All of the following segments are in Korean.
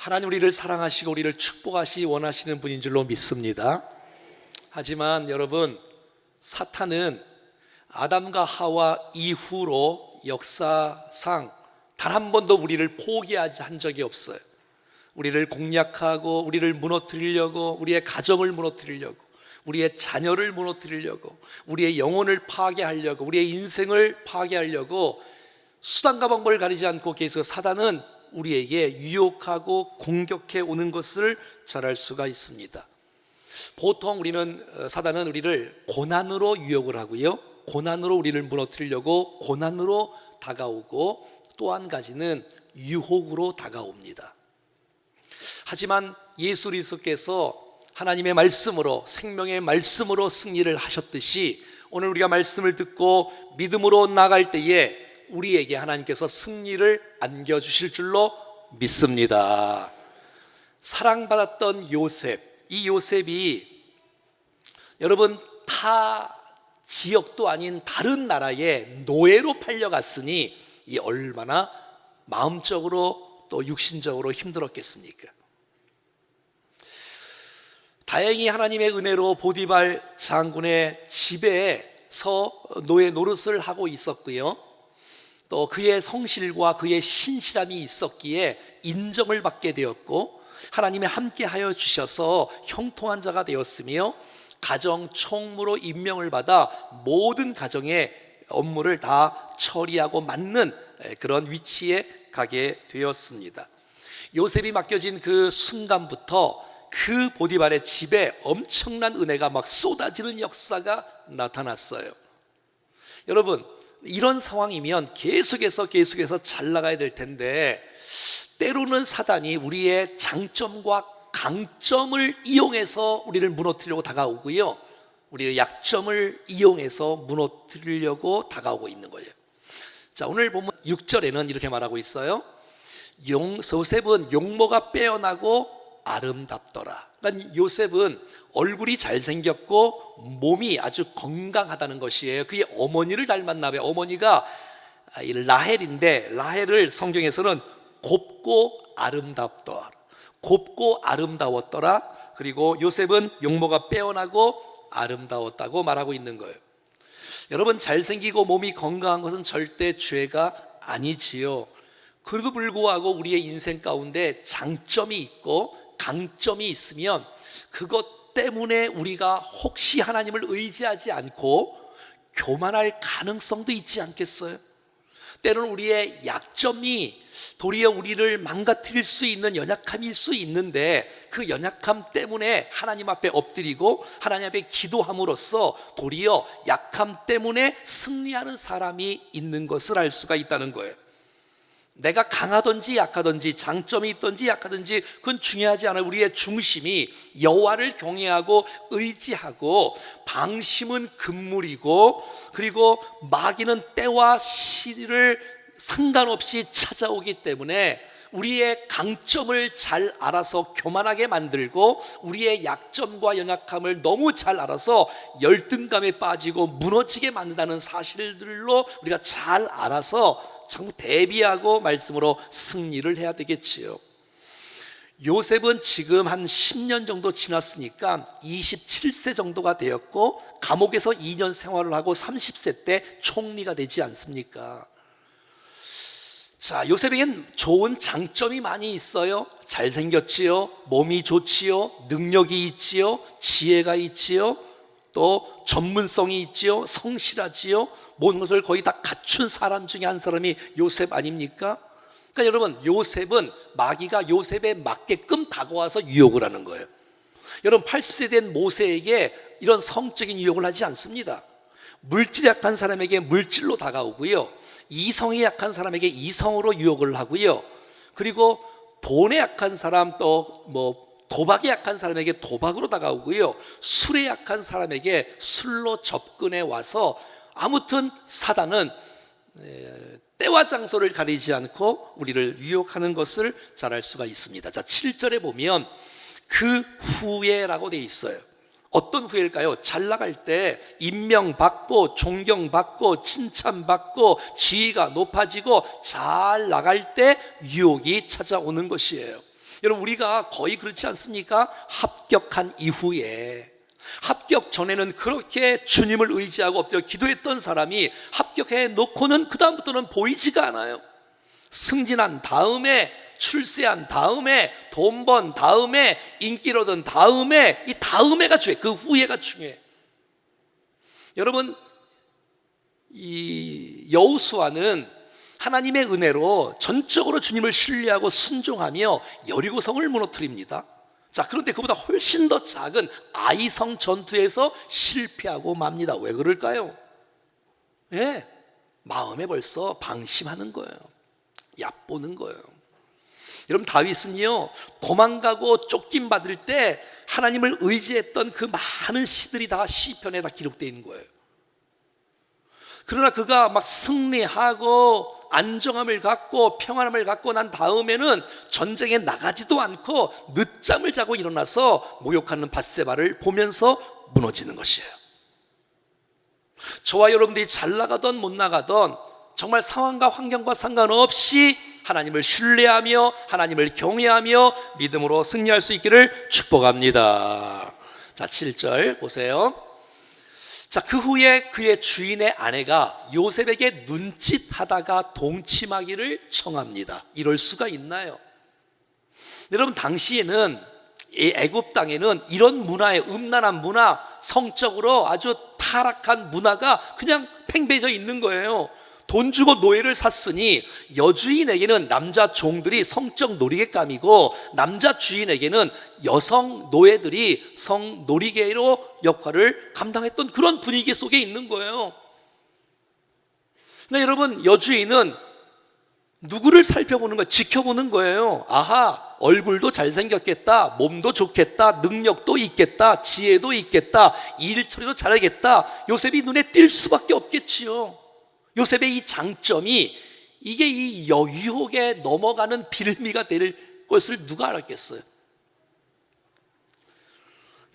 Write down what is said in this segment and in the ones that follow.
하나님 우리를 사랑하시고 우리를 축복하시 원하시는 분인 줄로 믿습니다. 하지만 여러분, 사탄은 아담과 하와 이후로 역사상 단 한 번도 우리를 포기하지 한 적이 없어요. 우리를 공략하고 우리를 무너뜨리려고, 우리의 가정을 무너뜨리려고, 우리의 자녀를 무너뜨리려고, 우리의 영혼을 파괴하려고, 우리의 인생을 파괴하려고 수단과 방법을 가리지 않고 계속 사단은 우리에게 유혹하고 공격해 오는 것을 잘 알 수가 있습니다. 보통 사단은 우리를 고난으로 유혹을 하고요, 고난으로 우리를 무너뜨리려고 고난으로 다가오고, 또 한 가지는 유혹으로 다가옵니다. 하지만 예수 그리스도께서 하나님의 말씀으로, 생명의 말씀으로 승리를 하셨듯이 오늘 우리가 말씀을 듣고 믿음으로 나갈 때에 우리에게 하나님께서 승리를 안겨주실 줄로 믿습니다. 사랑받았던 요셉, 이 요셉이 여러분 타 지역도 아닌 다른 나라에 노예로 팔려갔으니 이 얼마나 마음적으로 또 육신적으로 힘들었겠습니까? 다행히 하나님의 은혜로 보디발 장군의 집에서 노예 노릇을 하고 있었고요, 또 그의 성실과 그의 신실함이 있었기에 인정을 받게 되었고, 하나님이 함께하여 주셔서 형통한 자가 되었으며 가정 총무로 임명을 받아 모든 가정의 업무를 다 처리하고 맡는 그런 위치에 가게 되었습니다. 요셉이 맡겨진 그 순간부터 그 보디발의 집에 엄청난 은혜가 막 쏟아지는 역사가 나타났어요. 여러분, 이런 상황이면 계속해서 잘 나가야 될 텐데, 때로는 사단이 우리의 장점과 강점을 이용해서 우리를 무너뜨리려고 다가오고요, 우리의 약점을 이용해서 무너뜨리려고 다가오고 있는 거예요. 자, 오늘 보면 6절에는 이렇게 말하고 있어요. 요셉은 용모가 빼어나고 아름답더라. 그러니까 요셉은 얼굴이 잘생겼고 몸이 아주 건강하다는 것이에요. 그의 어머니를 닮았나 봐요. 어머니가 라헬인데, 라헬을 성경에서는 곱고 아름다웠더라. 그리고 요셉은 용모가 빼어나고 아름다웠다고 말하고 있는 거예요. 여러분, 잘생기고 몸이 건강한 것은 절대 죄가 아니지요. 그래도 불구하고 우리의 인생 가운데 장점이 있고 강점이 있으면 그것 때문에 우리가 혹시 하나님을 의지하지 않고 교만할 가능성도 있지 않겠어요? 때로는 우리의 약점이 도리어 우리를 망가뜨릴 수 있는 연약함일 수 있는데, 그 연약함 때문에 하나님 앞에 엎드리고 하나님 앞에 기도함으로써 도리어 약함 때문에 승리하는 사람이 있는 것을 알 수가 있다는 거예요. 내가 강하든지 약하든지, 장점이 있든지 약하든지 그건 중요하지 않아요. 우리의 중심이 여호와를 경외하고 의지하고, 방심은 금물이고, 그리고 마귀는 때와 시를 상관없이 찾아오기 때문에 우리의 강점을 잘 알아서 교만하게 만들고, 우리의 약점과 연약함을 너무 잘 알아서 열등감에 빠지고 무너지게 만든다는 사실들로 우리가 잘 알아서 참 대비하고 말씀으로 승리를 해야 되겠지요. 요셉은 지금 한 10년 정도 지났으니까 27세 정도가 되었고, 감옥에서 2년 생활을 하고 30세 때 총리가 되지 않습니까? 자, 요셉에겐 좋은 장점이 많이 있어요. 잘생겼지요, 몸이 좋지요, 능력이 있지요, 지혜가 있지요, 또 전문성이 있지요, 성실하지요. 모든 것을 거의 다 갖춘 사람 중에 한 사람이 요셉 아닙니까? 그러니까 여러분, 요셉은 마귀가 요셉에 맞게끔 다가와서 유혹을 하는 거예요. 여러분, 80세 된 모세에게 이런 성적인 유혹을 하지 않습니다. 물질이 약한 사람에게 물질로 다가오고요, 이성이 약한 사람에게 이성으로 유혹을 하고요, 그리고 돈에 약한 사람, 또 도박에 약한 사람에게 도박으로 다가오고요, 술에 약한 사람에게 술로 접근해 와서, 아무튼 사단은 때와 장소를 가리지 않고 우리를 유혹하는 것을 잘 알 수가 있습니다. 자, 7절에 보면 그 후에라고 되어 있어요. 어떤 후회일까요? 잘 나갈 때 임명받고 존경받고 칭찬받고 지위가 높아지고 잘 나갈 때 유혹이 찾아오는 것이에요. 여러분, 우리가 거의 그렇지 않습니까? 합격한 이후에, 합격 전에는 그렇게 주님을 의지하고 엎드려 기도했던 사람이 합격해 놓고는 그 다음부터는 보이지가 않아요. 승진한 다음에, 출세한 다음에, 돈 번 다음에, 인기를 얻은 다음에, 이 다음에가 중요해. 그 후에가 중요해. 여러분, 이 여호수아는 하나님의 은혜로 전적으로 주님을 신뢰하고 순종하며 여리고성을 무너뜨립니다. 자, 그런데 그보다 훨씬 더 작은 아이성 전투에서 실패하고 맙니다. 왜 그럴까요? 예, 마음에 벌써 방심하는 거예요. 얕보는 거예요. 여러분, 다윗은요, 도망가고 쫓김 받을 때 하나님을 의지했던 그 많은 시들이 다 시편에 다 기록되어 있는 거예요. 그러나 그가 막 승리하고 안정함을 갖고 평안함을 갖고 난 다음에는 전쟁에 나가지도 않고 늦잠을 자고 일어나서 모욕하는 밧세바를 보면서 무너지는 것이에요. 저와 여러분들이 잘 나가던 못 나가던 정말 상황과 환경과 상관없이 하나님을 신뢰하며 하나님을 경외하며 믿음으로 승리할 수 있기를 축복합니다. 자, 7절 보세요. 자, 그 후에 그의 주인의 아내가 요셉에게 눈짓하다가 동침하기를 청합니다. 이럴 수가 있나요? 여러분, 당시에는 이 애굽 땅에는 이런 문화에, 음란한 문화, 성적으로 아주 타락한 문화가 그냥 팽배해져 있는 거예요. 돈 주고 노예를 샀으니 여주인에게는 남자 종들이 성적 놀이개감이고 남자 주인에게는 여성 노예들이 성놀이개로 역할을 감당했던 그런 분위기 속에 있는 거예요. 근데 여러분, 여주인은 누구를 살펴보는 거예요? 지켜보는 거예요. 아하, 얼굴도 잘생겼겠다, 몸도 좋겠다, 능력도 있겠다, 지혜도 있겠다, 일 처리도 잘하겠다. 요셉이 눈에 띌 수밖에 없겠지요. 요셉의 이 장점이 이게 이 유혹에 넘어가는 빌미가 될 것을 누가 알았겠어요?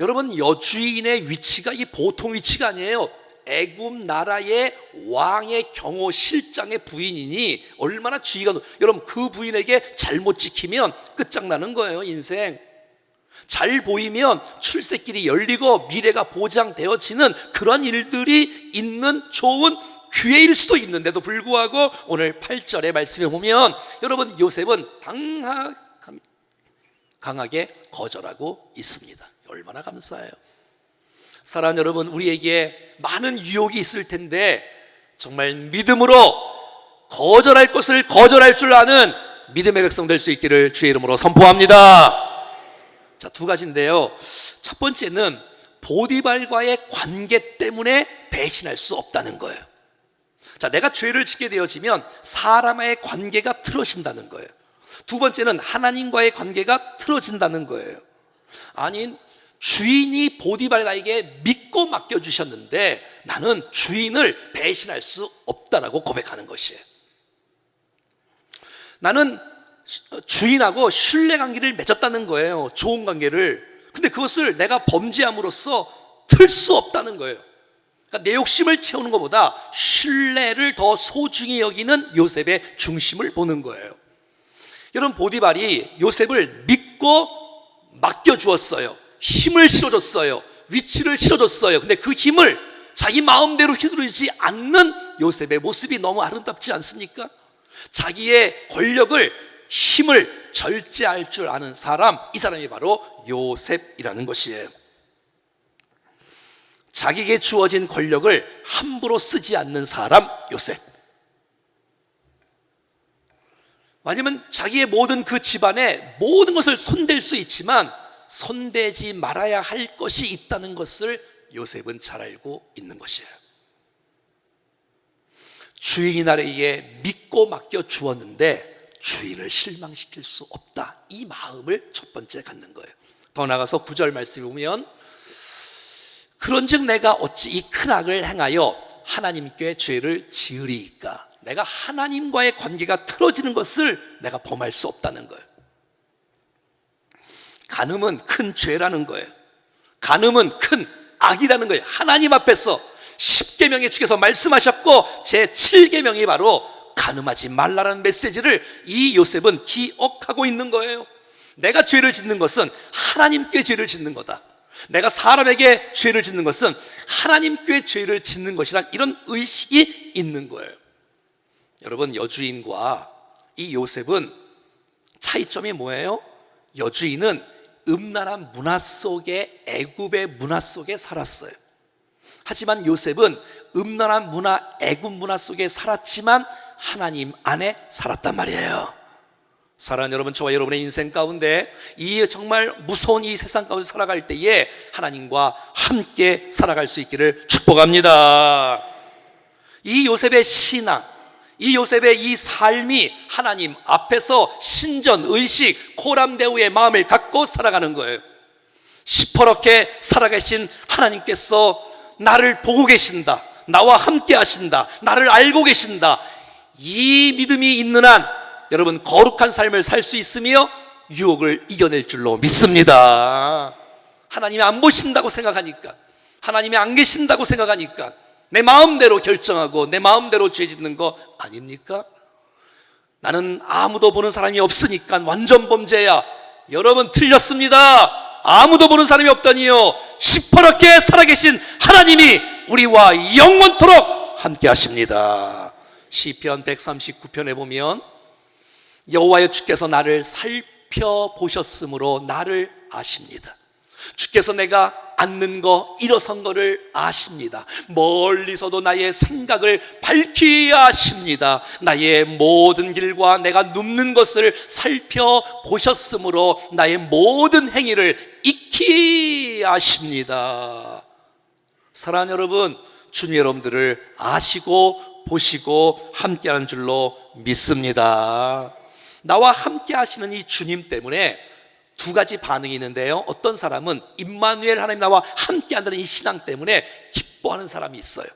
여러분, 여주인의 위치가 이 보통 위치가 아니에요. 애굽 나라의 왕의 경호 실장의 부인이니 얼마나 지위가 여러분, 그 부인에게 잘못 지키면 끝장나는 거예요. 인생 잘 보이면 출세길이 열리고 미래가 보장되어지는 그런 일들이 있는 좋은 기회일 수도 있는데도 불구하고 오늘 8절의 말씀에 보면 여러분, 요셉은 강하게 거절하고 있습니다. 얼마나 감사해요. 사랑하는 여러분, 우리에게 많은 유혹이 있을 텐데 정말 믿음으로 거절할 것을 거절할 줄 아는 믿음의 백성 될 수 있기를 주의 이름으로 선포합니다. 자, 두 가지인데요. 첫 번째는 보디발과의 관계 때문에 배신할 수 없다는 거예요. 자, 내가 죄를 짓게 되어지면 사람과의 관계가 틀어진다는 거예요. 두 번째는 하나님과의 관계가 틀어진다는 거예요. 아니, 주인이 보디발이 나에게 믿고 맡겨주셨는데 나는 주인을 배신할 수 없다라고 고백하는 것이에요. 나는 주인하고 신뢰관계를 맺었다는 거예요. 좋은 관계를. 근데 그것을 내가 범죄함으로써 틀 수 없다는 거예요. 그러니까 내 욕심을 채우는 것보다 신뢰를 더 소중히 여기는 요셉의 중심을 보는 거예요. 여러분, 보디발이 요셉을 믿고 맡겨주었어요. 힘을 실어줬어요. 위치를 실어줬어요. 근데 그 힘을 자기 마음대로 휘두르지 않는 요셉의 모습이 너무 아름답지 않습니까? 자기의 권력을, 힘을 절제할 줄 아는 사람, 이 사람이 바로 요셉이라는 것이에요. 자기에게 주어진 권력을 함부로 쓰지 않는 사람, 요셉. 왜냐하면 자기의 모든 그 집안에 모든 것을 손댈 수 있지만 손대지 말아야 할 것이 있다는 것을 요셉은 잘 알고 있는 것이에요. 주인이 나에게 믿고 맡겨 주었는데 주인을 실망시킬 수 없다, 이 마음을 첫 번째 갖는 거예요. 더 나아가서 9절 말씀을 보면 그런즉 내가 어찌 이 큰 악을 행하여 하나님께 죄를 지으리이까. 내가 하나님과의 관계가 틀어지는 것을 내가 범할 수 없다는 거예요. 간음은 큰 죄라는 거예요. 간음은 큰 악이라는 거예요. 하나님 앞에서 10계명의 주께서 말씀하셨고 제 7계명이 바로 간음하지 말라라는 메시지를 이 요셉은 기억하고 있는 거예요. 내가 죄를 짓는 것은 하나님께 죄를 짓는 거다. 내가 사람에게 죄를 짓는 것은 하나님께 죄를 짓는 것이란 이런 의식이 있는 거예요. 여러분, 여주인과 이 요셉은 차이점이 뭐예요? 여주인은 음란한 문화 속에, 애굽의 문화 속에 살았어요. 하지만 요셉은 음란한 문화, 애굽 문화 속에 살았지만 하나님 안에 살았단 말이에요. 사랑하는 여러분, 저와 여러분의 인생 가운데 이 정말 무서운 이 세상 가운데 살아갈 때에 하나님과 함께 살아갈 수 있기를 축복합니다. 이 요셉의 신앙, 이 요셉의 이 삶이 하나님 앞에서 신전, 의식, 코람데우의 마음을 갖고 살아가는 거예요. 시퍼렇게 살아계신 하나님께서 나를 보고 계신다, 나와 함께 하신다, 나를 알고 계신다, 이 믿음이 있는 한 여러분 거룩한 삶을 살 수 있으며 유혹을 이겨낼 줄로 믿습니다. 하나님이 안 보신다고 생각하니까, 하나님이 안 계신다고 생각하니까 내 마음대로 결정하고 내 마음대로 죄 짓는 거 아닙니까? 나는 아무도 보는 사람이 없으니까 완전 범죄야. 여러분, 틀렸습니다. 아무도 보는 사람이 없다니요. 시퍼렇게 살아계신 하나님이 우리와 영원토록 함께 하십니다. 시편 139편에 보면 여호와여, 주께서 나를 살펴보셨으므로 나를 아십니다. 주께서 내가 앉는 거, 일어선 거를 아십니다. 멀리서도 나의 생각을 밝히 아십니다. 나의 모든 길과 내가 눕는 것을 살펴보셨으므로 나의 모든 행위를 익히 아십니다. 사랑하는 여러분, 주님 여러분들을 아시고 보시고 함께하는 줄로 믿습니다. 나와 함께 하시는 이 주님 때문에 두 가지 반응이 있는데요, 어떤 사람은 임마누엘, 하나님 나와 함께 한다는 이 신앙 때문에 기뻐하는 사람이 있어요.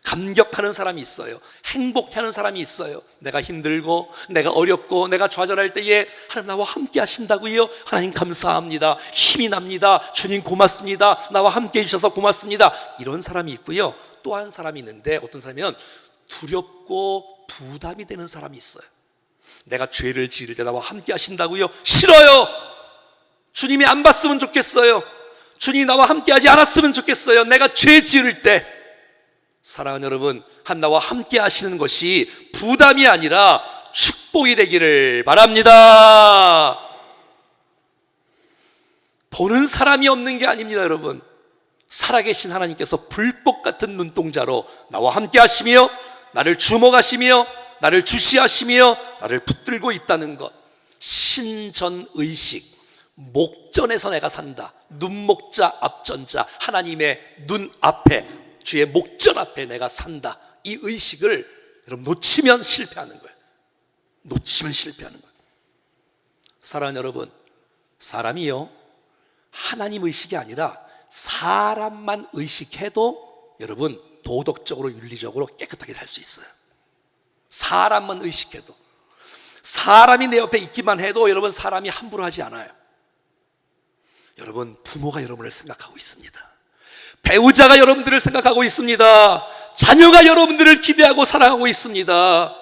감격하는 사람이 있어요. 행복해하는 사람이 있어요. 내가 힘들고 내가 어렵고 내가 좌절할 때에 하나님 나와 함께 하신다고요? 하나님 감사합니다, 힘이 납니다, 주님 고맙습니다, 나와 함께 해주셔서 고맙습니다, 이런 사람이 있고요. 또 한 사람이 있는데, 어떤 사람이면 두렵고 부담이 되는 사람이 있어요. 내가 죄를 지을 때 나와 함께 하신다고요? 싫어요. 주님이 안 봤으면 좋겠어요. 주님이 나와 함께 하지 않았으면 좋겠어요. 내가 죄 지을 때. 사랑하는 여러분, 나와 함께 하시는 것이 부담이 아니라 축복이 되기를 바랍니다. 보는 사람이 없는 게 아닙니다, 여러분. 살아계신 하나님께서 불꽃 같은 눈동자로 나와 함께 하시며 나를 주목하시며 나를 주시하시며 나를 붙들고 있다는 것. 신전의식, 목전에서 내가 산다. 눈목자 앞전자, 하나님의 눈 앞에, 주의 목전 앞에 내가 산다. 이 의식을 여러분 놓치면 실패하는 거예요. 놓치면 실패하는 거예요. 사랑하는 여러분, 사람이요, 하나님 의식이 아니라 사람만 의식해도 여러분 도덕적으로 윤리적으로 깨끗하게 살 수 있어요. 사람만 의식해도, 사람이 내 옆에 있기만 해도 여러분 사람이 함부로 하지 않아요. 여러분, 부모가 여러분을 생각하고 있습니다. 배우자가 여러분들을 생각하고 있습니다. 자녀가 여러분들을 기대하고 사랑하고 있습니다.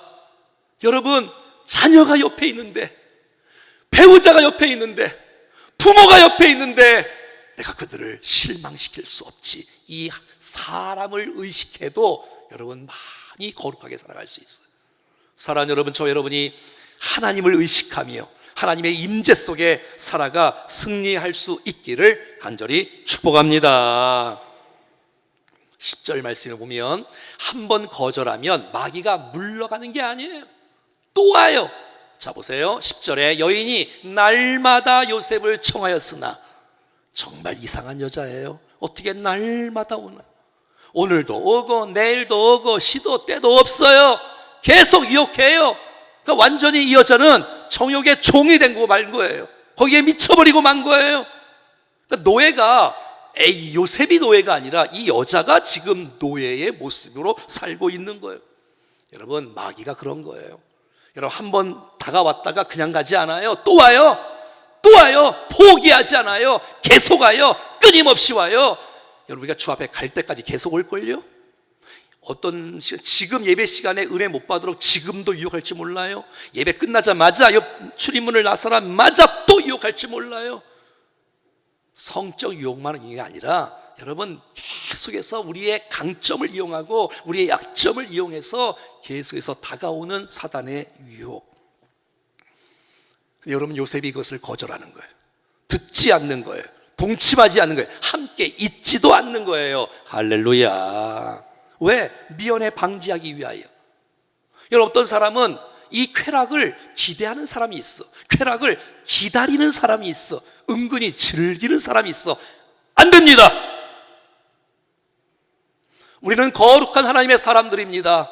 여러분, 자녀가 옆에 있는데, 배우자가 옆에 있는데, 부모가 옆에 있는데 내가 그들을 실망시킬 수 없지. 이 사람을 의식해도 여러분 많이 거룩하게 살아갈 수 있어요. 사랑하는 여러분, 저 여러분이 하나님을 의식하며 하나님의 임재 속에 살아가 승리할 수 있기를 간절히 축복합니다. 10절 말씀을 보면 한 번 거절하면 마귀가 물러가는 게 아니에요. 또 와요. 자, 보세요. 10절에 여인이 날마다 요셉을 청하였으나, 정말 이상한 여자예요. 어떻게 날마다 오나? 오늘도 오고 내일도 오고 시도 때도 없어요. 계속 유혹해요. 그러니까 완전히 이 여자는 정욕의 종이 된 거 말 거예요. 거기에 미쳐버리고 만 거예요. 그러니까 노예가, 요셉이 노예가 아니라 이 여자가 지금 노예의 모습으로 살고 있는 거예요. 여러분, 마귀가 그런 거예요. 여러분, 한번 다가왔다가 그냥 가지 않아요. 또 와요. 또 와요. 포기하지 않아요. 계속 와요. 끊임없이 와요. 여러분, 우리가 주 앞에 갈 때까지 계속 올걸요? 지금 예배 시간에 은혜 못 받도록 지금도 유혹할지 몰라요. 예배 끝나자마자 옆 출입문을 나서라마자 또 유혹할지 몰라요. 성적 유혹만은 게 아니라 여러분 계속해서 우리의 강점을 이용하고 우리의 약점을 이용해서 계속해서 다가오는 사단의 유혹. 여러분 요셉이 그것을 거절하는 거예요. 듣지 않는 거예요. 동침하지 않는 거예요. 함께 있지도 않는 거예요. 할렐루야. 왜? 미연에 방지하기 위하여. 여러분 어떤 사람은 이 쾌락을 기대하는 사람이 있어. 쾌락을 기다리는 사람이 있어. 은근히 즐기는 사람이 있어. 안 됩니다. 우리는 거룩한 하나님의 사람들입니다.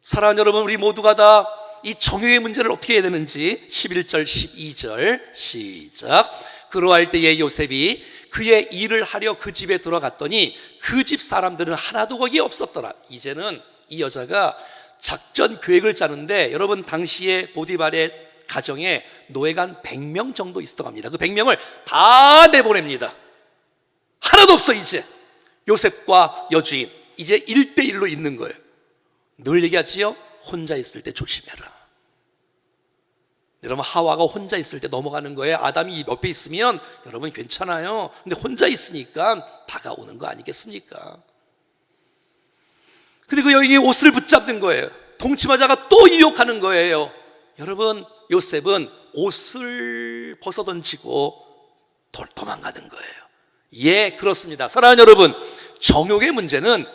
사랑하는 여러분, 우리 모두가 다 이 정욕의 문제를 어떻게 해야 되는지 11절 12절 시작. 그러할 때에 요셉이 그의 일을 하려 그 집에 들어갔더니 그 집 사람들은 하나도 거기에 없었더라. 이제는 이 여자가 작전 계획을 짜는데, 여러분 당시에 보디발의 가정에 노예가 한 100명 정도 있었다고 합니다. 그 100명을 다 내보냅니다. 하나도 없어. 이제 요셉과 여주인 이제 1대1로 있는 거예요. 늘 얘기하지요, 혼자 있을 때 조심해라. 여러분 하와가 혼자 있을 때 넘어가는 거예요. 아담이 옆에 있으면 여러분 괜찮아요. 근데 혼자 있으니까 다가오는 거 아니겠습니까? 근데 그 여인이 옷을 붙잡는 거예요. 동침하자가 또 유혹하는 거예요. 여러분 요셉은 옷을 벗어던지고 도망가는 거예요. 예, 그렇습니다. 사랑하는 여러분, 정욕의 문제는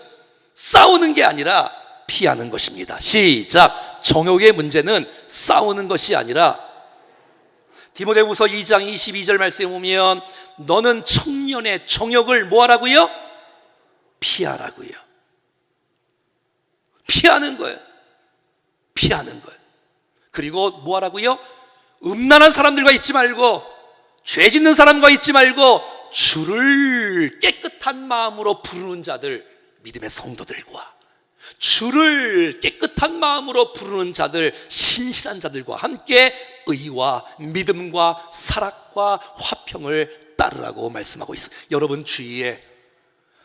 싸우는 게 아니라 피하는 것입니다. 시작. 정욕의 문제는 싸우는 것이 아니라, 디모데후서 2장 22절 말씀에 보면 너는 청년의 정욕을 뭐 하라고요? 피하라고요. 피하는 거예요. 피하는 거예요. 그리고 뭐 하라고요? 음란한 사람들과 있지 말고, 죄 짓는 사람과 있지 말고, 주를 깨끗한 마음으로 부르는 자들, 믿음의 성도들과, 주를 깨끗한 마음으로 부르는 자들, 신실한 자들과 함께 의와 믿음과 사랑과 화평을 따르라고 말씀하고 있어요. 여러분 주위에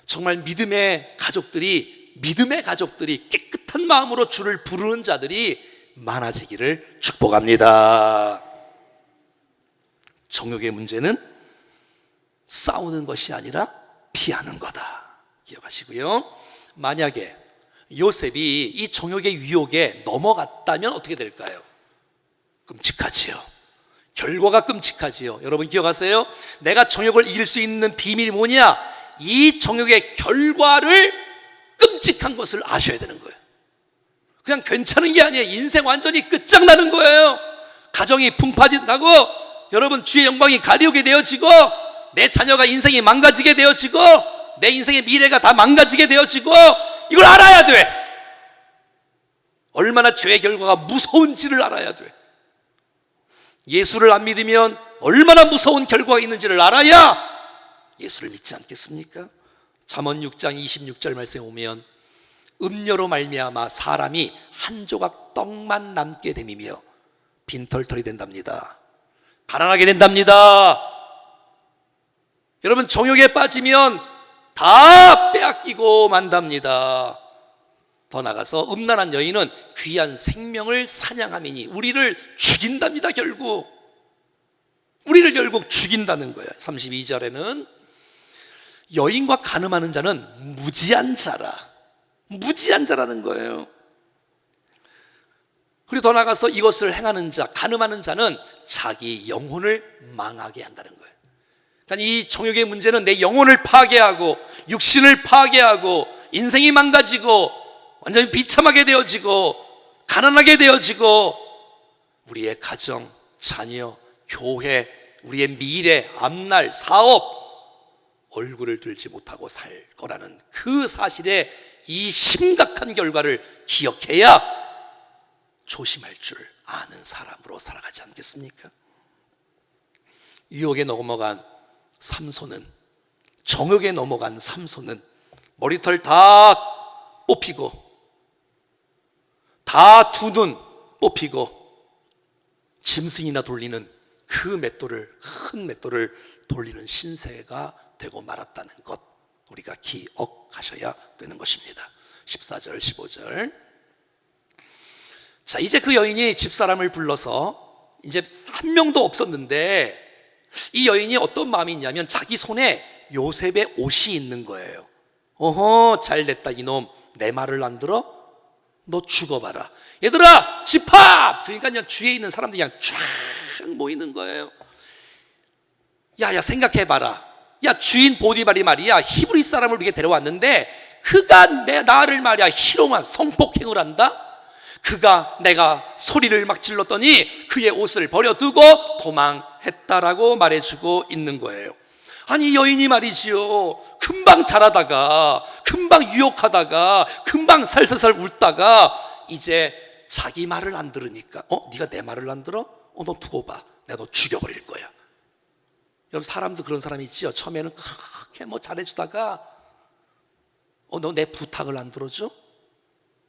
정말 믿음의 가족들이 깨끗한 마음으로 주를 부르는 자들이 많아지기를 축복합니다. 정욕의 문제는 싸우는 것이 아니라 피하는 거다. 기억하시고요. 만약에 요셉이 이 정욕의 유혹에 넘어갔다면 어떻게 될까요? 끔찍하지요. 결과가 끔찍하지요. 여러분 기억하세요? 내가 정욕을 이길 수 있는 비밀이 뭐냐? 이 정욕의 결과를 끔찍한 것을 아셔야 되는 거예요. 그냥 괜찮은 게 아니에요. 인생 완전히 끝장나는 거예요. 가정이 풍파진다고 여러분 주의 영광이 가리우게 되어지고, 내 자녀가 인생이 망가지게 되어지고, 내 인생의 미래가 다 망가지게 되어지고, 이걸 알아야 돼. 얼마나 죄의 결과가 무서운지를 알아야 돼. 예수를 안 믿으면 얼마나 무서운 결과가 있는지를 알아야 예수를 믿지 않겠습니까? 잠언 6장 26절 말씀에 보면 음료로 말미암아 사람이 한 조각 떡만 남게 됨이며 빈털털이 된답니다. 가난하게 된답니다. 여러분 정욕에 빠지면 다 빼앗기고 만답니다. 더 나가서 음란한 여인은 귀한 생명을 사냥함이니 우리를 죽인답니다. 우리를 결국 죽인다는 거예요. 32절에는 여인과 간음하는 자는 무지한 자라는 거예요. 그리고 더 나가서 이것을 행하는 자, 간음하는 자는 자기 영혼을 망하게 한다는 거예요. 그러니까 이 정욕의 문제는 내 영혼을 파괴하고 육신을 파괴하고 인생이 망가지고 완전히 비참하게 되어지고 가난하게 되어지고 우리의 가정, 자녀, 교회, 우리의 미래, 앞날, 사업 얼굴을 들지 못하고 살 거라는 그 사실에 이 심각한 결과를 기억해야 조심할 줄 아는 사람으로 살아가지 않겠습니까? 유혹에 넘어간 삼손은, 정욕에 넘어간 삼손은 머리털 다 뽑히고 다 두 눈 뽑히고 짐승이나 돌리는 그 맷돌을, 큰 맷돌을 돌리는 신세가 되고 말았다는 것, 우리가 기억하셔야 되는 것입니다. 14절 15절. 자, 이제 그 여인이 집사람을 불러서 이제 한 명도 없었는데 이 여인이 어떤 마음이 있냐면 자기 손에 요셉의 옷이 있는 거예요. 어허, 잘 됐다 이놈. 내 말을 안 들어? 너 죽어봐라. 얘들아 집합! 그러니까 그냥 주위에 있는 사람들이 그냥 쫙 모이는 거예요. 야 생각해봐라. 야, 주인 보디발이 말이야 히브리 사람을 우리에게 데려왔는데 그가 나를 말이야 희롱한 성폭행을 한다. 그가 내가 소리를 막 질렀더니 그의 옷을 버려두고 도망했다라고 말해주고 있는 거예요. 아니 여인이 말이지요, 금방 잘하다가 금방 유혹하다가 금방 살살살 웃다가 이제 자기 말을 안 들으니까 네가 내 말을 안 들어? 너 두고 봐, 내가 너 죽여버릴 거야. 여러분 사람도 그런 사람이 있지요. 처음에는 그렇게 뭐 잘해주다가 너 내 부탁을 안 들어줘?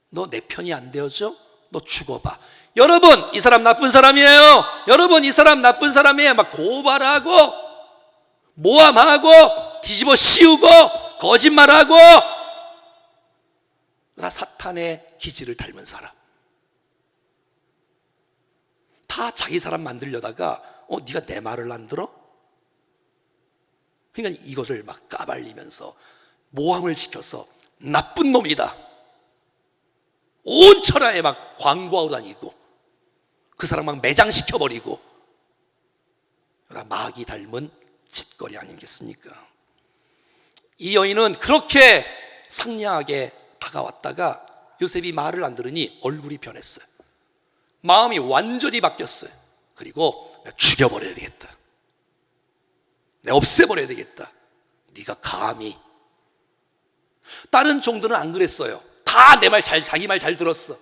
너 내 편이 안 되어줘? 너 죽어봐. 여러분 이 사람 나쁜 사람이에요. 여러분 이 사람 나쁜 사람이에요. 막 고발하고 모함하고 뒤집어 씌우고 거짓말하고 나 사탄의 기질을 닮은 사람. 다 자기 사람 만들려다가 네가 내 말을 안 들어? 그러니까 이것을 막 까발리면서 모함을 시켜서 나쁜 놈이다. 온 천하에 막 광고하고 다니고 그 사람 막 매장시켜버리고 마귀 닮은 짓거리 아니겠습니까? 이 여인은 그렇게 상냥하게 다가왔다가 요셉이 말을 안 들으니 얼굴이 변했어요. 마음이 완전히 바뀌었어요. 그리고 내가 죽여버려야 되겠다. 내가 없애버려야 되겠다. 네가 감히. 다른 종들은 안 그랬어요. 다 내 말 자기 말 잘 들었어.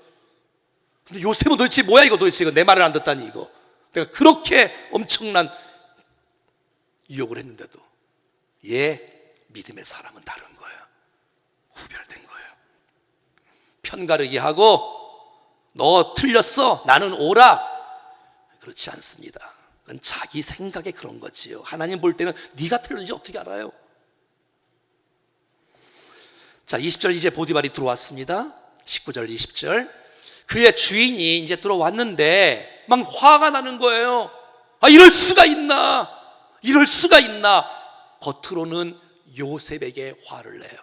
근데 요셉은 도대체 뭐야 이거, 도대체 이거 내 말을 안 듣다니 이거. 내가 그렇게 엄청난 유혹을 했는데도 얘 믿음의 사람은 다른 거예요. 구별된 거예요. 편가르기 하고 너 틀렸어 나는 옳아, 그렇지 않습니다. 그건 자기 생각에 그런 거지요. 하나님 볼 때는 네가 틀렸는지 어떻게 알아요? 자, 20절 이제 보디발이 들어왔습니다. 19절 20절. 그의 주인이 이제 들어왔는데 막 화가 나는 거예요. 이럴 수가 있나, 이럴 수가 있나. 겉으로는 요셉에게 화를 내요.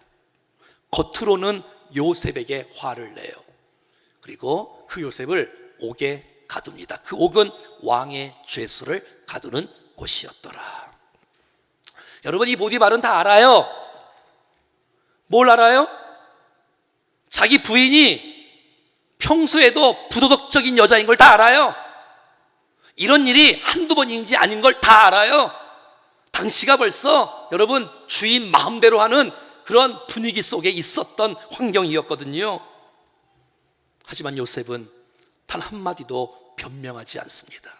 겉으로는 요셉에게 화를 내요. 그리고 그 요셉을 옥에 가둡니다. 그 옥은 왕의 죄수를 가두는 곳이었더라. 여러분 이 보디발은 다 알아요. 뭘 알아요? 자기 부인이 평소에도 부도덕적인 여자인 걸 다 알아요. 이런 일이 한두 번인지 아닌 걸 다 알아요. 당시가 벌써 여러분 주인 마음대로 하는 그런 분위기 속에 있었던 환경이었거든요. 하지만 요셉은 단 한마디도 변명하지 않습니다.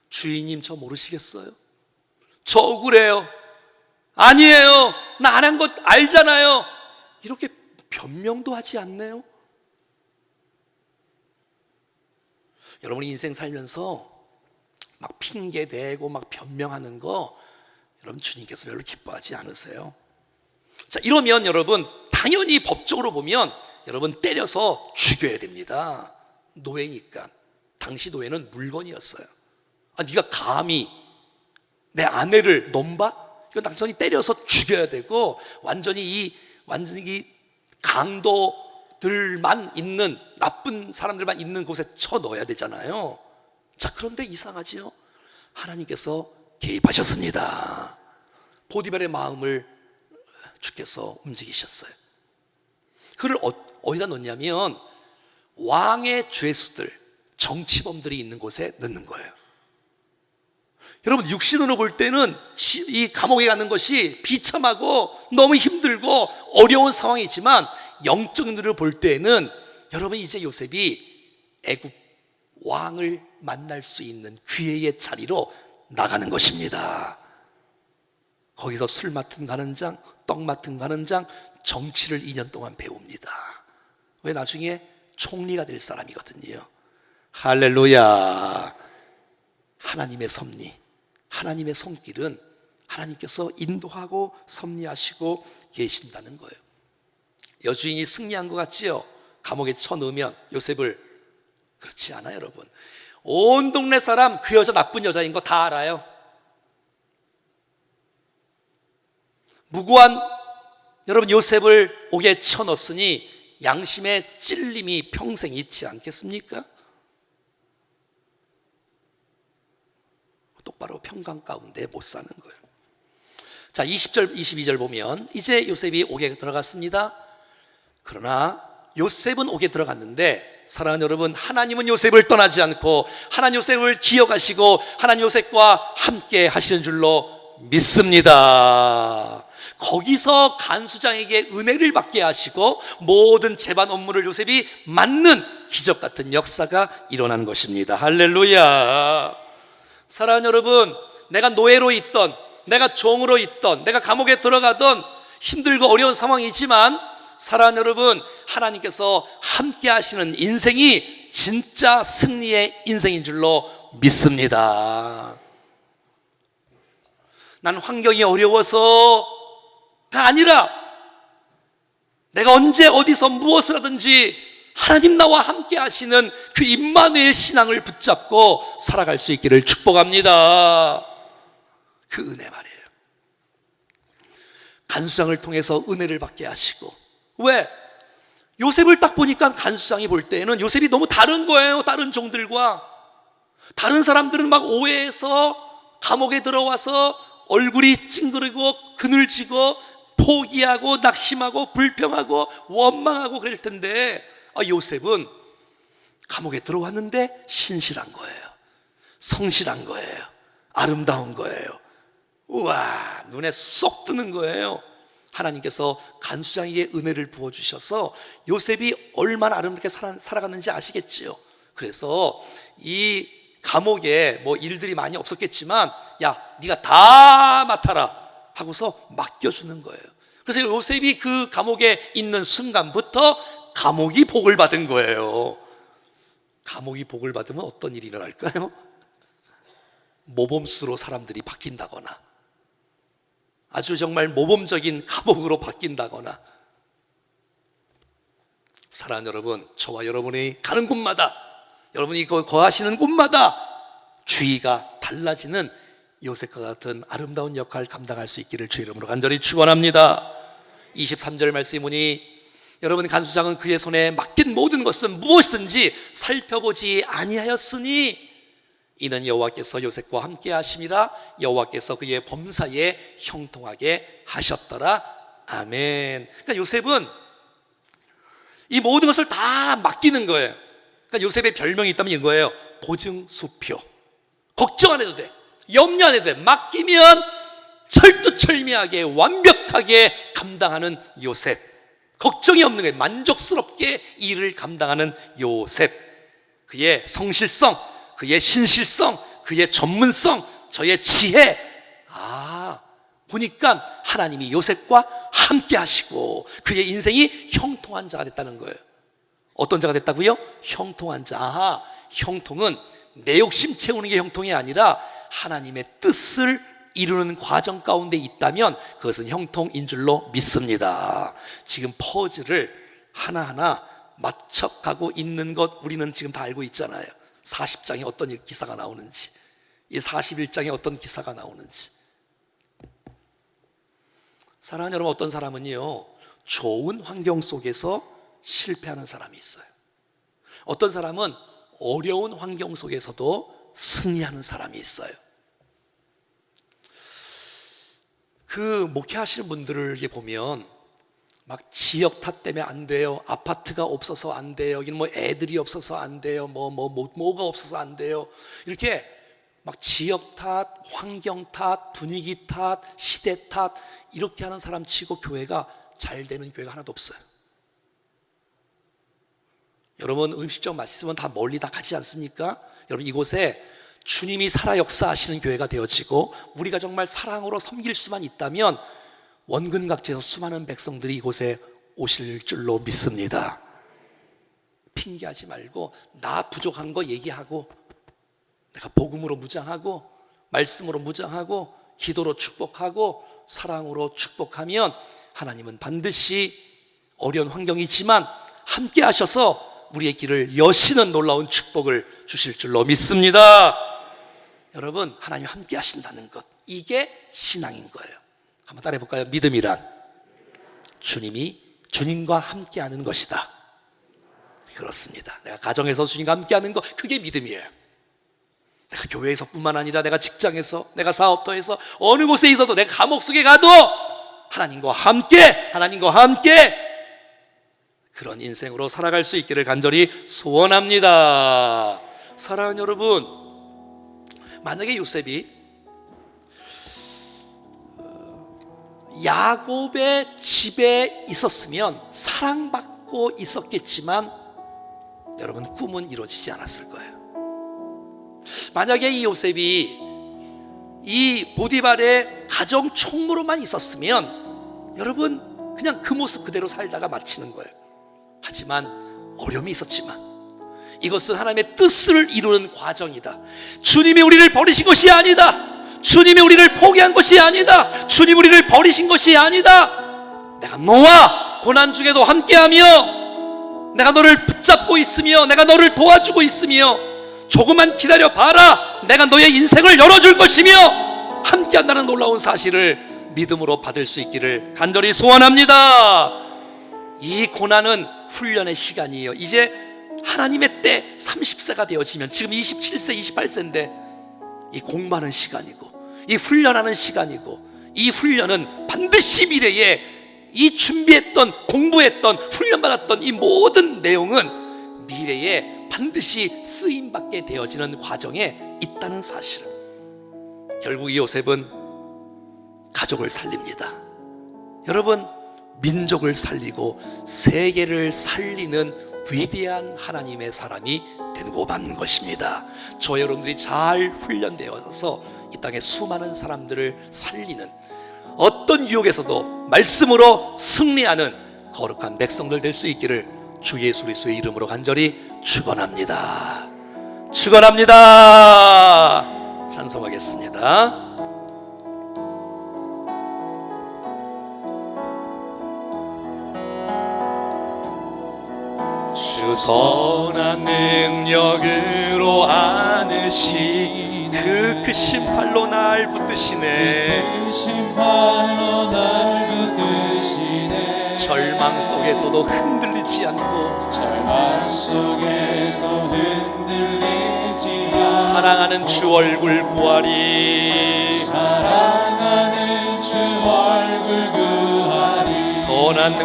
주인님 저 모르시겠어요? 저 억울해요. 아니에요. 나 안 한 것 알잖아요. 이렇게 변명도 하지 않네요. 여러분이 인생 살면서 막 핑계대고 막 변명하는 거 여러분 주님께서 별로 기뻐하지 않으세요? 자, 이러면 여러분 당연히 법적으로 보면 여러분 때려서 죽여야 됩니다. 노예니까. 당시 노예는 물건이었어요. 네가 감히 내 아내를 넘봐? 이건 당연히 때려서 죽여야 되고 완전히 이 강도들만 있는 나쁜 사람들만 있는 곳에 쳐 넣어야 되잖아요. 자, 그런데 이상하지요? 하나님께서 개입하셨습니다. 보디발의 마음을 주께서 움직이셨어요. 그를 어디다 넣냐면 왕의 죄수들, 정치범들이 있는 곳에 넣는 거예요. 여러분 육신으로 볼 때는 이 감옥에 가는 것이 비참하고 너무 힘들고 어려운 상황이지만 영적인 눈으로 볼 때는 여러분 이제 요셉이 애굽 왕을 만날 수 있는 기회의 자리로 나가는 것입니다. 거기서 술 맡은 가는 장, 떡 맡은 가는 장, 정치를 2년 동안 배웁니다. 왜 나중에 총리가 될 사람이거든요. 할렐루야. 하나님의 섭리, 하나님의 손길은 하나님께서 인도하고 섭리하시고 계신다는 거예요. 여주인이 승리한 것 같지요? 감옥에 쳐넣으면 요셉을. 그렇지 않아요, 여러분. 온 동네 사람 그 여자 나쁜 여자인 거 다 알아요. 무고한 여러분 요셉을 옥에 쳐넣었으니 양심의 찔림이 평생 있지 않겠습니까? 똑바로 평강 가운데 못 사는 거예요. 자, 20절 22절 보면 이제 요셉이 옥에 들어갔습니다. 그러나 요셉은 옥에 들어갔는데 사랑하는 여러분, 하나님은 요셉을 떠나지 않고 하나님 요셉을 기억하시고 하나님 요셉과 함께 하시는 줄로 믿습니다. 거기서 간수장에게 은혜를 받게 하시고 모든 재반 업무를 요셉이 맡는 기적 같은 역사가 일어난 것입니다. 할렐루야. 사랑하는 여러분, 내가 노예로 있던, 내가 종으로 있던, 내가 감옥에 들어가던 힘들고 어려운 상황이지만 사랑하는 여러분, 하나님께서 함께 하시는 인생이 진짜 승리의 인생인 줄로 믿습니다. 난 환경이 어려워서가 아니라 내가 언제 어디서 무엇을 하든지 하나님 나와 함께 하시는 그 임마누엘 신앙을 붙잡고 살아갈 수 있기를 축복합니다. 그 은혜 말이에요. 간수장을 통해서 은혜를 받게 하시고, 왜? 요셉을 딱 보니까 간수장이 볼 때에는 요셉이 너무 다른 거예요. 다른 종들과. 다른 사람들은 막 오해해서 감옥에 들어와서 얼굴이 찡그리고 그늘지고 포기하고 낙심하고 불평하고 원망하고 그럴 텐데, 요셉은 감옥에 들어왔는데 신실한 거예요. 성실한 거예요. 아름다운 거예요. 우와, 눈에 쏙 드는 거예요. 하나님께서 간수장에게 은혜를 부어주셔서 요셉이 얼마나 아름답게 살아갔는지 아시겠지요? 그래서 이 감옥에 뭐 일들이 많이 없었겠지만, 야, 네가 다 맡아라 하고서 맡겨주는 거예요. 그래서 요셉이 그 감옥에 있는 순간부터 감옥이 복을 받은 거예요. 감옥이 복을 받으면 어떤 일이 일어날까요? 모범수로 사람들이 바뀐다거나, 아주 정말 모범적인 감옥으로 바뀐다거나. 사랑하는 여러분, 저와 여러분이 가는 곳마다, 여러분이 거하시는 곳마다 주의가 달라지는 요셉과 같은 아름다운 역할 감당할 수 있기를 주의 이름으로 간절히 축원합니다. 23절 말씀이 보니, 여러분, 간수장은 그의 손에 맡긴 모든 것은 무엇이든지 살펴보지 아니하였으니 이는 여호와께서 요셉과 함께 하심이라 여호와께서 그의 범사에 형통하게 하셨더라. 아멘. 그러니까 요셉은 이 모든 것을 다 맡기는 거예요. 그러니까 요셉의 별명이 있다면 이거예요. 보증수표. 걱정 안 해도 돼. 염려 안 해도 돼. 맡기면 철두철미하게 완벽하게 감당하는 요셉. 걱정이 없는 거예요. 만족스럽게 일을 감당하는 요셉. 그의 성실성, 그의 신실성, 그의 전문성, 저의 지혜. 보니까 하나님이 요셉과 함께 하시고 그의 인생이 형통한 자가 됐다는 거예요. 어떤 자가 됐다고요? 형통한 자. 형통은 내 욕심 채우는 게 형통이 아니라 하나님의 뜻을 이루는 과정 가운데 있다면 그것은 형통인 줄로 믿습니다. 지금 퍼즐을 하나하나 맞춰가고 있는 것 우리는 지금 다 알고 있잖아요. 40장에 어떤 기사가 나오는지, 이 41장에 어떤 기사가 나오는지. 사랑하는 여러분, 어떤 사람은요, 좋은 환경 속에서 실패하는 사람이 있어요. 어떤 사람은 어려운 환경 속에서도 승리하는 사람이 있어요. 그 목회하시는 분들을 보면 막 지역 탓 때문에 안 돼요. 아파트가 없어서 안 돼요. 여기는 뭐 애들이 없어서 안 돼요. 뭐가 없어서 안 돼요. 이렇게 막 지역 탓, 환경 탓, 분위기 탓, 시대 탓 이렇게 하는 사람 치고 교회가 잘 되는 교회가 하나도 없어요. 여러분, 음식점 맛있으면 다 멀리 다 가지 않습니까? 여러분, 이곳에 주님이 살아 역사하시는 교회가 되어지고 우리가 정말 사랑으로 섬길 수만 있다면 원근각지에서 수많은 백성들이 이곳에 오실 줄로 믿습니다. 핑계하지 말고 나 부족한 거 얘기하고, 내가 복음으로 무장하고 말씀으로 무장하고 기도로 축복하고 사랑으로 축복하면 하나님은 반드시 어려운 환경이지만 함께 하셔서 우리의 길을 여시는 놀라운 축복을 주실 줄로 믿습니다. 여러분, 하나님 함께 하신다는 것, 이게 신앙인 거예요. 한번 따라해 볼까요? 믿음이란 주님과 함께하는 것이다. 그렇습니다. 내가 가정에서 주님과 함께하는 것, 그게 믿음이에요. 내가 교회에서뿐만 아니라 내가 직장에서, 내가 사업터에서, 어느 곳에 있어도, 내가 감옥 속에 가도 하나님과 함께 그런 인생으로 살아갈 수 있기를 간절히 소원합니다. 사랑하는 여러분, 만약에 요셉이 야곱의 집에 있었으면 사랑받고 있었겠지만 여러분, 꿈은 이루어지지 않았을 거예요. 만약에 이 요셉이 이 보디발의 가정 총무로만 있었으면 여러분, 그냥 그 모습 그대로 살다가 마치는 거예요. 하지만 어려움이 있었지만 이것은 하나님의 뜻을 이루는 과정이다. 주님이 우리를 버리신 것이 아니다. 주님이 우리를 포기한 것이 아니다. 주님 우리를 버리신 것이 아니다. 내가 너와 고난 중에도 함께하며 내가 너를 붙잡고 있으며 내가 너를 도와주고 있으며 조금만 기다려 봐라. 내가 너의 인생을 열어줄 것이며 함께한다는 놀라운 사실을 믿음으로 받을 수 있기를 간절히 소원합니다. 이 고난은 훈련의 시간이에요. 이제 하나님의 때 30세가 되어지면, 지금 27세, 28세인데 이 공부하는 시간이고 이 훈련하는 시간이고, 이 훈련은 반드시 미래에 이 준비했던, 공부했던, 훈련받았던 이 모든 내용은 미래에 반드시 쓰임받게 되어지는 과정에 있다는 사실. 결국 이 요셉은 가족을 살립니다. 여러분, 민족을 살리고 세계를 살리는 위대한 하나님의 사람이 되고 만 것입니다. 저 여러분들이 잘 훈련되어서 이 땅에 수많은 사람들을 살리는, 어떤 유혹에서도 말씀으로 승리하는 거룩한 백성들 될 수 있기를 주 예수 그리스도의 이름으로 간절히 축원합니다. 축원합니다. 찬송하겠습니다. 주 선한 능력으로 안으시 그 크신 팔로 날 붙드시네. 크신 팔로 날 붙드시네. 절망 속에서도 흔들리지 않고, 절망 속에서 흔들리지 않고, 사랑하는 주 얼굴 구하리. 사랑하는 주 얼굴 구하리. 선한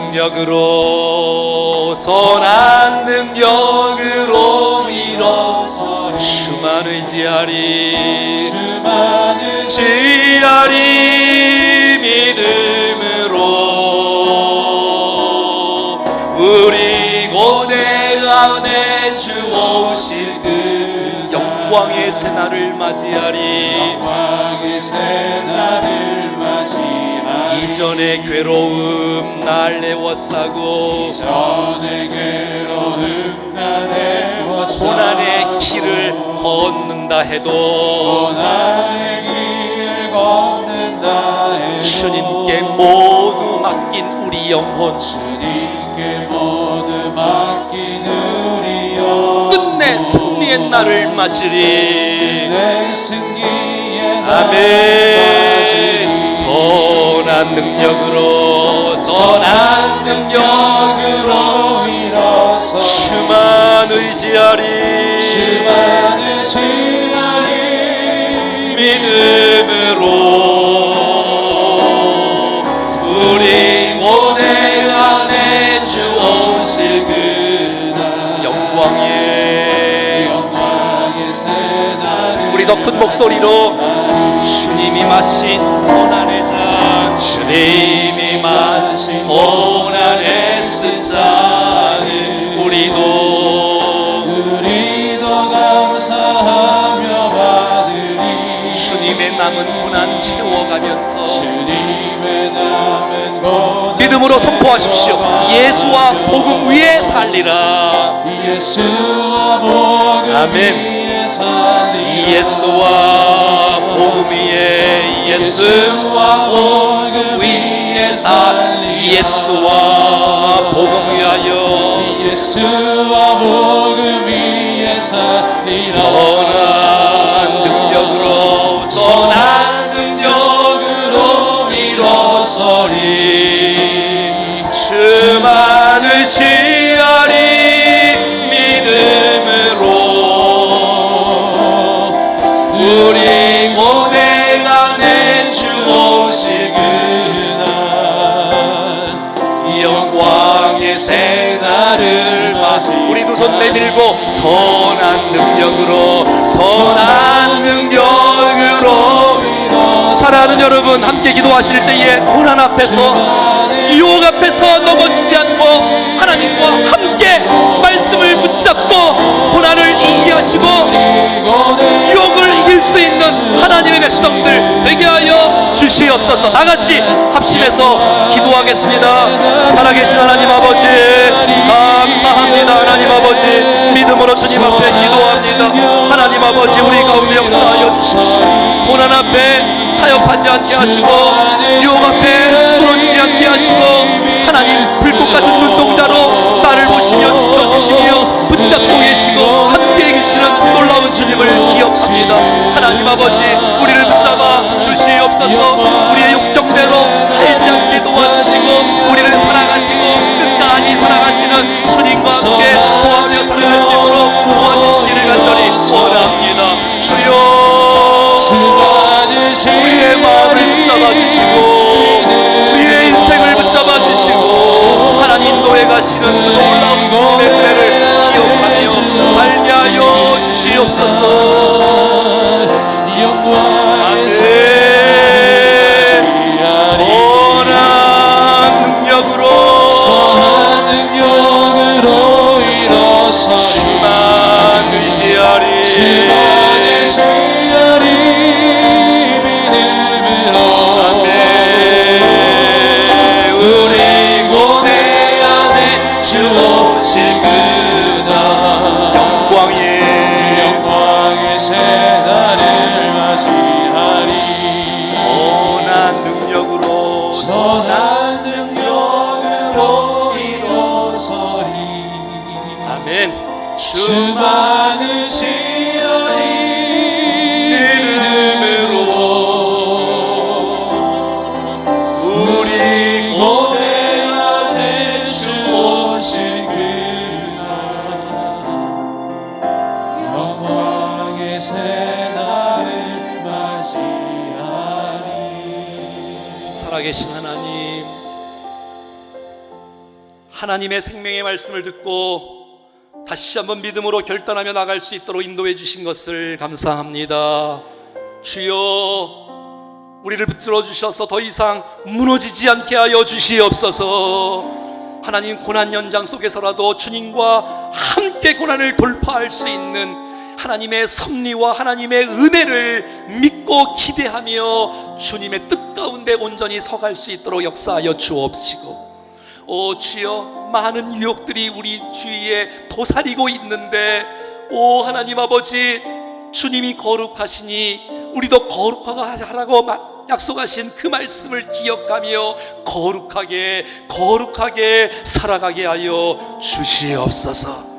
능력으로 일어서 주만 의지하리. 주만 의지하리. 믿음으로 우리 고뇌가운데 주 오실 그 영광의 새날을 맞이하리. 영광의 새날을 맞이하리. 이전의 괴로움 날 애워싸고, 이전의 괴로움 날 애워싸고, 고난의 길을 걷는다 해도 고난의 길을 걷는다 해도 주님께 모두 맡긴 우리 영혼, 주님께 모두 맡긴 우리 영혼, 끝내 승리의 날을 맞으리. 내 승리의 아멘. 날을 맞으리. 선한 능력으로 일어서 주만 의지하리. 주만 의지하리. 믿음으로 우리 고뇌 안에 주 오실 그 영광의 새날을 우리 더 큰 목소리로 주님이 마신 고난의 잔, 주님이 마신 고난의 잔을 우리도 감사하며 받으리. 주님의 남은 고난 채워가면서 주님의 남은 고난 믿음으로 선포하십시오. 예수와 복음 위에 살리라. 예수와 복음 아멘. 위에 살리라. 예수와 복음 위에, 예수와 복음 위에 살리라. 예수와 복음 위하여 예수와 복음 위에 살리라. 선한 능력으로 일어서리. 주만을 지하리 믿음으로 우리 고뇌 안에 주 오실 그날 영광의 새날을 맞이 우리 두 손 내밀고 선한 능력으로 사랑하는 여러분, 함께 기도하실 때에 고난 앞에서 유혹 앞에서 넘어지지 않고 하나님과 함께 말씀을 붙잡고 고난을 이겨하시고 유혹을 이길 수 있는 하나님의 백성들 되게 하여 주시옵소서. 다 같이 합심해서 기도하겠습니다. 살아계신 하나님 아버지 감사합니다. 하나님 아버지 믿음으로 주님 앞에 기도합니다. 하나님 아버지 우리 가운데 역사하여 주십시오. 고난 앞에 타협하지 않게 하시고 유혹 앞에 무너지지 않게 하시고 하나님 불꽃 같은 눈동자로 나를 보시며 지켜주시며 붙잡고 계시고 함께 계시는 놀라운 주님을 기억합니다. 하나님 아버지 우리를 붙잡아 주시옵소서. 우리의 욕정대로 살지 않게 도와주시고 우리를 사랑하시고 끝까지 사랑하시는 주님과 함께 도와며 살아갈 수 있도록 도와주시기를 간절히 원합니다. 주여 우리의 마음을 붙잡아 주시고 우리의 인생을 붙잡아 주시고 하나님 인도해 가시는 그 놀라운 주님의 은혜를 기억하며 살게 하여 주시옵소서. 아멘. 선한 능력으로 일어서리 주만 의지하리 영광의 새날을 맞이하리. 선한 능력으로 일어서리. 아멘. 주만을 지하리 믿음으로 우리 고뇌 안에 주 오실 영광의 새날을 맞이하리. 살아계신 하나님, 하나님의 생명의 말씀을 듣고 다시 한번 믿음으로 결단하며 나갈 수 있도록 인도해 주신 것을 감사합니다. 주여 우리를 붙들어 주셔서 더 이상 무너지지 않게 하여 주시옵소서. 하나님 고난 연장 속에서라도 주님과 함께 고난을 돌파할 수 있는 하나님의 섭리와 하나님의 은혜를 믿고 기대하며 주님의 뜻 가운데 온전히 서갈 수 있도록 역사하여 주옵시고, 오 주여 많은 유혹들이 우리 주위에 도사리고 있는데 오 하나님 아버지 주님이 거룩하시니 우리도 거룩하라고 약속하신 그 말씀을 기억하며 거룩하게 살아가게 하여 주시옵소서.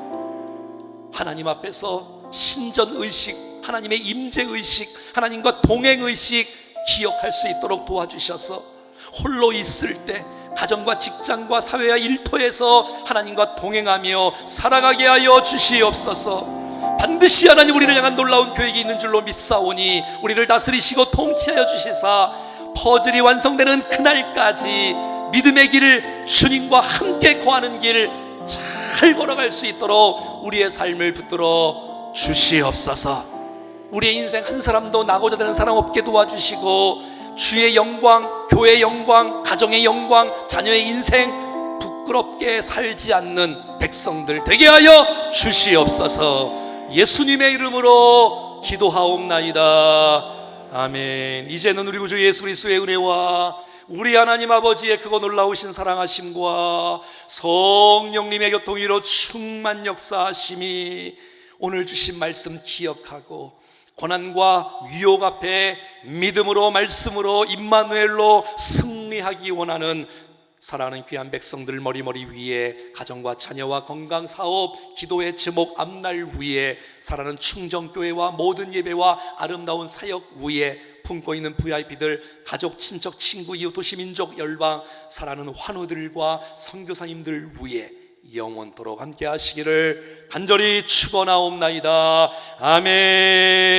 하나님 앞에서 신전의식, 하나님의 임재의식, 하나님과 동행의식 기억할 수 있도록 도와주셔서 홀로 있을 때 가정과 직장과 사회와 일터에서 하나님과 동행하며 살아가게 하여 주시옵소서. 반드시 하나님 우리를 향한 놀라운 계획이 있는 줄로 믿사오니 우리를 다스리시고 통치하여 주시사 퍼즐이 완성되는 그날까지 믿음의 길을 주님과 함께 거하는 길 잘 걸어갈 수 있도록 우리의 삶을 붙들어 주시옵소서. 우리의 인생 한 사람도 나고자 되는 사람 없게 도와주시고 주의 영광, 교회의 영광, 가정의 영광, 자녀의 인생 부끄럽게 살지 않는 백성들 되게 하여 주시옵소서. 예수님의 이름으로 기도하옵나이다. 아멘. 이제는 우리 구주 예수 그리스도의 은혜와 우리 하나님 아버지의 크고 놀라우신 사랑하심과 성령님의 교통으로 충만 역사하심이 오늘 주신 말씀 기억하고 고난과 유혹 앞에 믿음으로 말씀으로 임마누엘로 승리하기 원하는 사랑하는 귀한 백성들 머리머리 위에 가정과 자녀와 건강 사업 기도의 제목 앞날 위에 사랑하는 충정교회와 모든 예배와 아름다운 사역 위에 품고 있는 VIP들 가족 친척 친구 이웃 도시 민족 열방 사랑하는 환우들과 선교사님들 위에 영원토록 함께 하시기를 간절히 축원하옵나이다. 아멘.